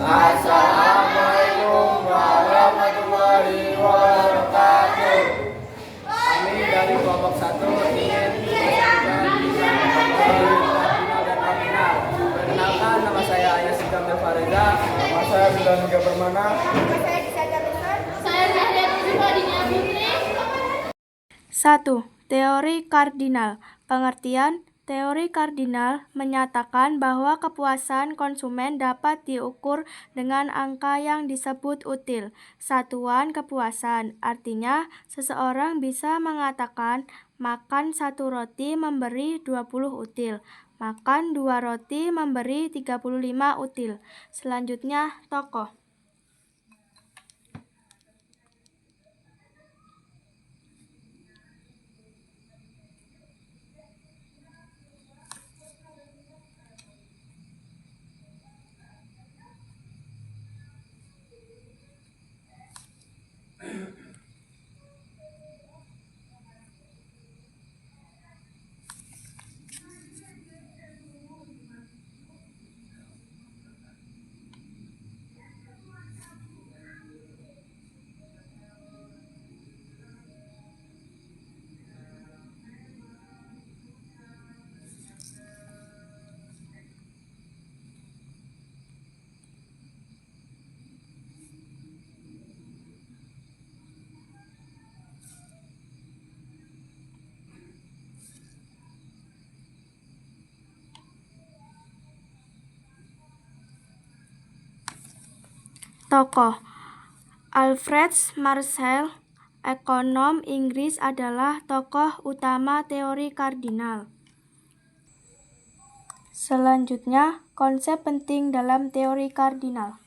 Assalamualaikum warahmatullahi wabarakatuh. Kami dari kelompok 1 ingin menyampaikan tentang kardinal dan nominal. Perkenalkan, nama saya Ayas Kamil Fareza. Nama saya Bidan Tiga Permana. Saya Zahriat Fadina Putri. 1. Teori kardinal. Pengertian: teori kardinal menyatakan bahwa kepuasan konsumen dapat diukur dengan angka yang disebut util, satuan kepuasan. Artinya, seseorang bisa mengatakan makan 1 roti memberi 20 util, makan 2 roti memberi 35 util. Selanjutnya, tokoh. Tokoh: Alfred Marshall, ekonom Inggris, adalah tokoh utama teori kardinal. Selanjutnya, konsep penting dalam teori kardinal.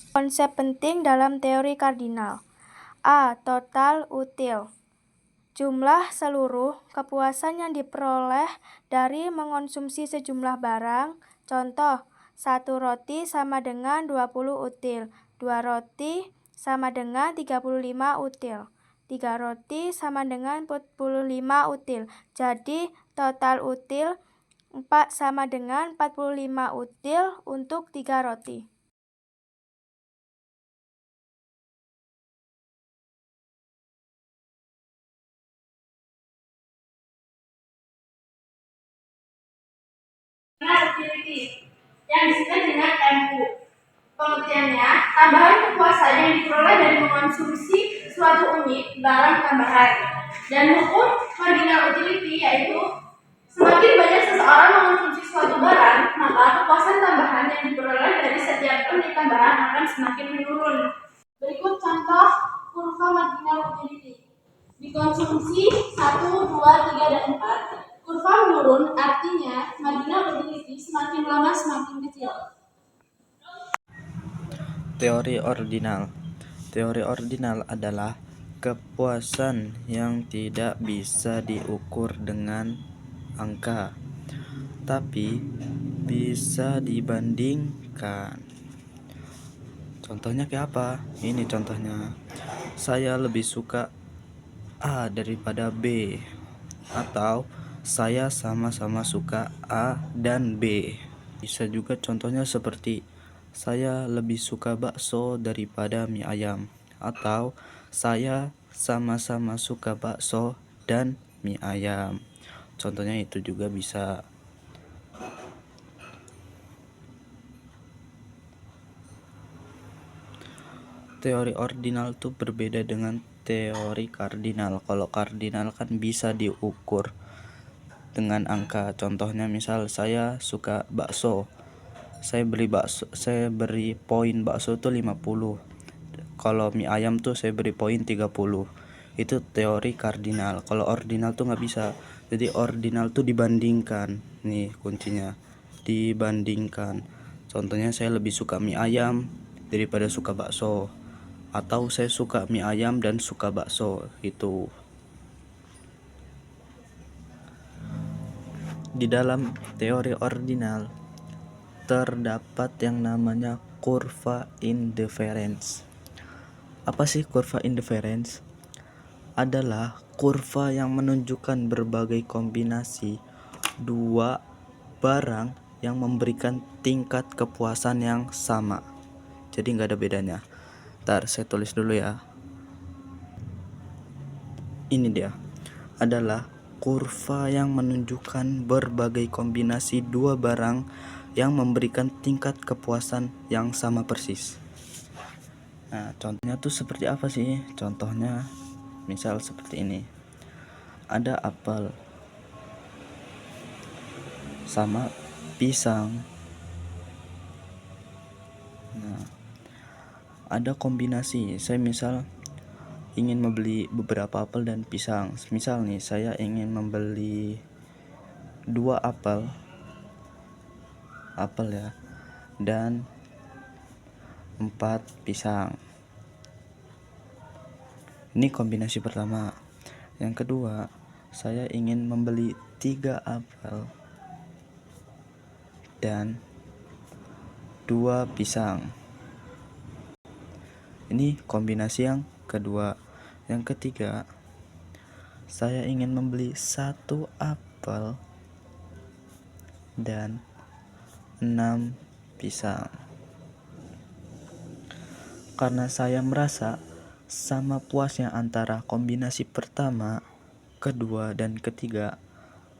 Konsep penting dalam teori kardinal. A. Total util. Jumlah seluruh kepuasan yang diperoleh dari mengonsumsi sejumlah barang. Contoh, 1 roti sama dengan 20 util, 2 roti sama dengan 35 util, 3 roti sama dengan 45 util. Jadi, total util 4 sama dengan 45 util untuk 3 roti. Utility yang disebut dengan MU. Pengertiannya, tambahan kepuasan yang diperoleh dari mengonsumsi suatu unit barang tambahan. Dan hukum marginal utility yaitu tambahan akan semakin menurun. Berikut contoh kurva marginal utility. Dikonsumsi 1, 2, 3, dan 4, kurva menurun, artinya marginal utility semakin lama semakin kecil. Teori ordinal. Teori ordinal adalah kepuasan yang tidak bisa diukur dengan angka, tapi bisa dibandingkan. Contohnya kayak apa? Ini contohnya. Saya lebih suka A daripada B, atau saya sama-sama suka A dan B. Bisa juga contohnya seperti saya lebih suka bakso daripada mie ayam, atau saya sama-sama suka bakso dan mie ayam. Contohnya itu juga bisa. Teori ordinal itu berbeda dengan teori kardinal. Kalau kardinal kan bisa diukur dengan angka. Contohnya misal saya suka bakso. Saya beri poin bakso tuh 50. Kalau mie ayam tuh saya beri poin 30. Itu teori kardinal. Kalau ordinal tuh nggak bisa. Jadi ordinal tuh dibandingkan. Nih kuncinya. Dibandingkan. Contohnya saya lebih suka mie ayam daripada suka bakso, atau saya suka mie ayam dan suka bakso. Itu di dalam teori ordinal terdapat yang namanya kurva indifference. Apa sih kurva indifference? Adalah kurva yang menunjukkan berbagai kombinasi dua barang yang memberikan tingkat kepuasan yang sama. Jadi nggak ada bedanya. Ntar saya tulis dulu ya. Ini dia. Adalah kurva yang menunjukkan berbagai kombinasi dua barang yang memberikan tingkat kepuasan yang sama persis. Nah, contohnya tuh seperti apa sih? Contohnya misal seperti ini. Ada apel sama pisang. Nah, ada kombinasi. Saya misal ingin membeli beberapa apel dan pisang. Misal nih, saya ingin membeli 2 apel ya, dan 4 pisang. Ini kombinasi pertama. Yang kedua, saya ingin membeli 3 apel dan 2 pisang. Ini kombinasi yang kedua. Yang ketiga, saya ingin membeli 1 apel dan 6 pisang. Karena saya merasa sama puasnya antara kombinasi pertama, kedua, dan ketiga,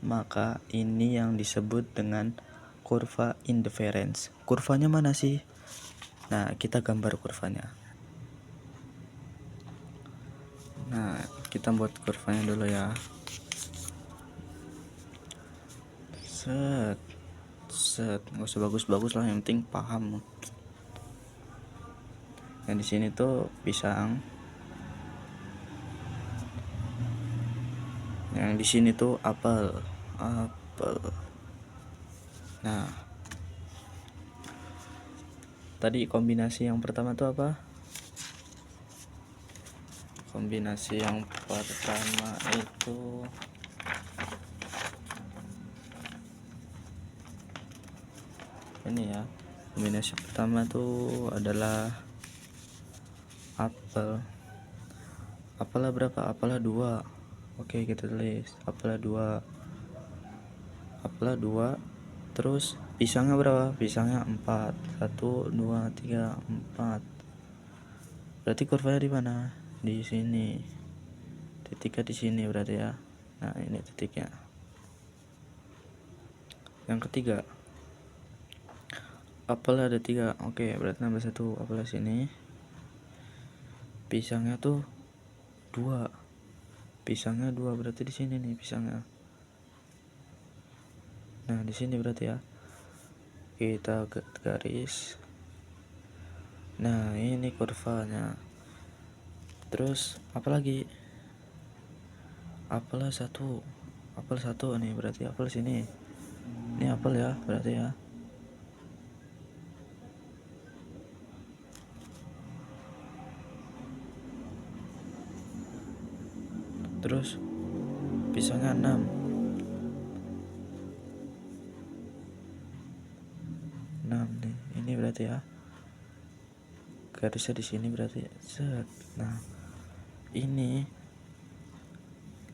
maka ini yang disebut dengan kurva indifference. Kurvanya mana sih? Nah, kita gambar kurvanya. Nah, kita buat kurvanya dulu ya. Set, nggak usah bagus-bagus lah, yang penting paham. Yang di sini tuh pisang. Yang di sini tuh apel. Nah, tadi kombinasi yang pertama tuh apa? Kombinasi yang pertama itu ini ya. Kombinasi pertama tuh adalah apel. Apelnya berapa? Apelnya 2. Oke, kita tulis apelnya 2. Terus pisangnya berapa? Pisangnya 4. 1, 2, 3, 4. Berarti kurvanya di mana? Di sini. Titiknya di sini berarti ya. Nah, ini titiknya. Yang ketiga, apel ada 3. Oke, berarti nambah 1. Apelnya sini. Pisangnya tuh 2. Pisangnya 2, berarti di sini nih pisangnya. Nah, di sini berarti ya. Kita garis. Nah, ini kurvanya. Terus apa lagi? Apel satu nih, berarti apel sini. Ini apel ya, berarti ya. Terus pisangnya 6 nih. Ini berarti ya. Garisnya di sini berarti set. Nah, ini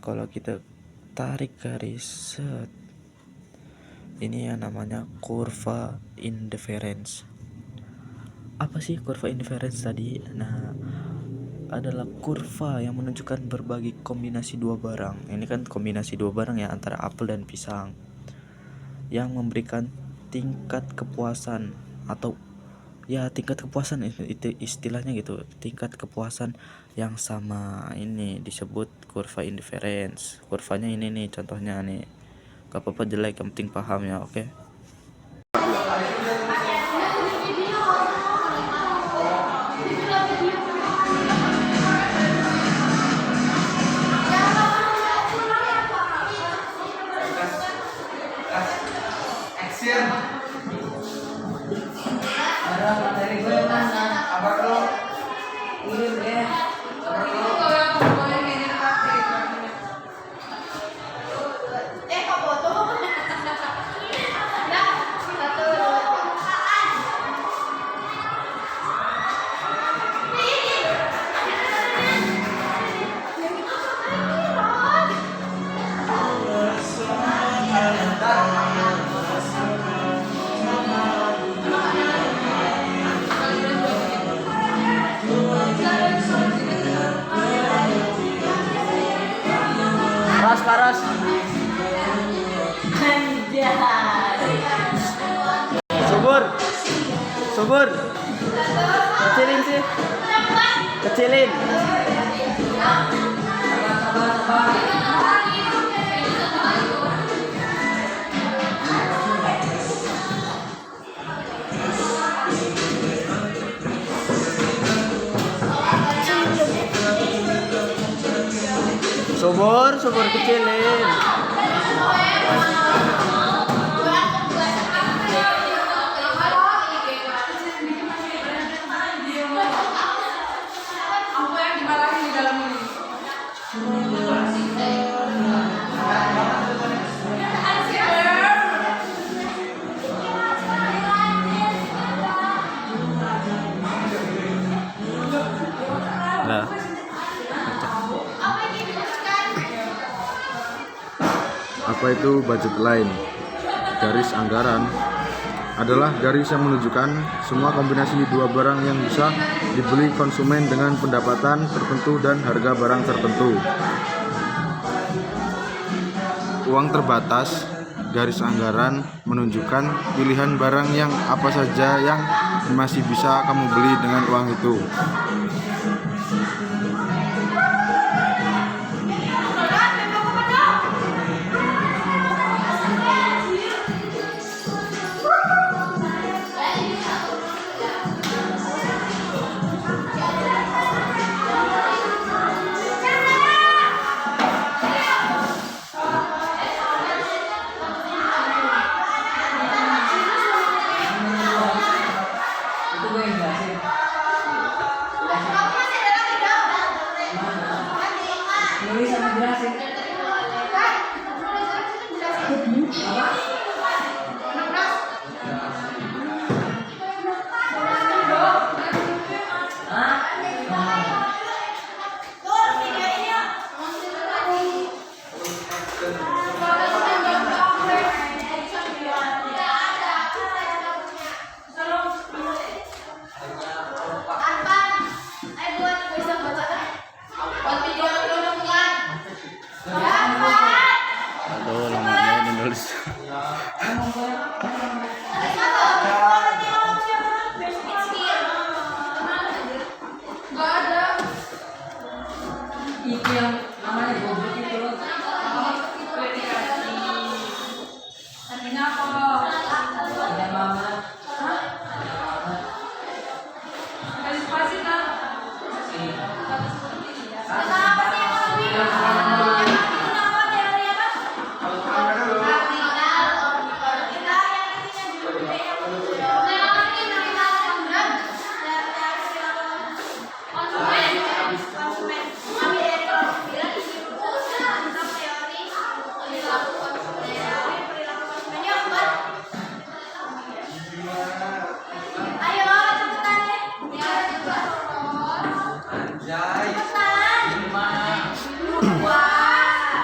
kalau kita tarik garis set, ini yang namanya kurva inference. Apa sih kurva inference tadi? Nah, adalah kurva yang menunjukkan berbagai kombinasi dua barang. Ini kan kombinasi dua barang ya, antara apel dan pisang, yang memberikan tingkat kepuasan atau ya tingkat kepuasan, itu istilahnya gitu, tingkat kepuasan yang sama. Ini disebut kurva inference. Kurvanya ini nih, contohnya nih. Gak apa-apa jelek, yang penting paham ya, oke? Ada materi gue mana? Apa lo? Kirim deh. Apa lo? Paras. Subur. Kecilin sih. Kecilin. Subur kecilin. Nah, Apa itu budget line? Garis anggaran adalah garis yang menunjukkan semua kombinasi dua barang yang bisa dibeli konsumen dengan pendapatan tertentu dan harga barang tertentu. Uang terbatas. Garis anggaran menunjukkan pilihan barang yang apa saja yang masih bisa kamu beli dengan uang itu.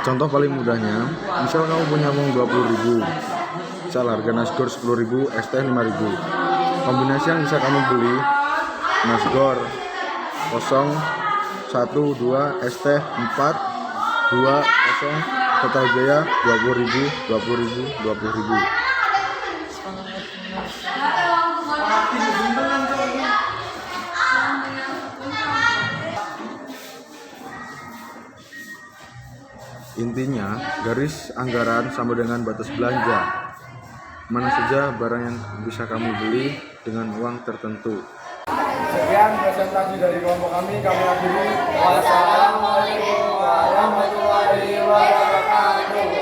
Contoh paling mudahnya, misal kamu punya uang 20.000, misal harga nasgor 10.000, es teh 5.000. Kombinasi yang bisa kamu beli, nasgor 0, 1, 2, es teh 4, 2, 0, total biaya 20.000, 20.000, 20.000. Intinya, garis anggaran sama dengan batas belanja. Mana saja barang yang bisa kamu beli dengan uang tertentu. Sekian presentasi dari kelompok kami akhiri. Wassalamualaikum warahmatullahi wabarakatuh.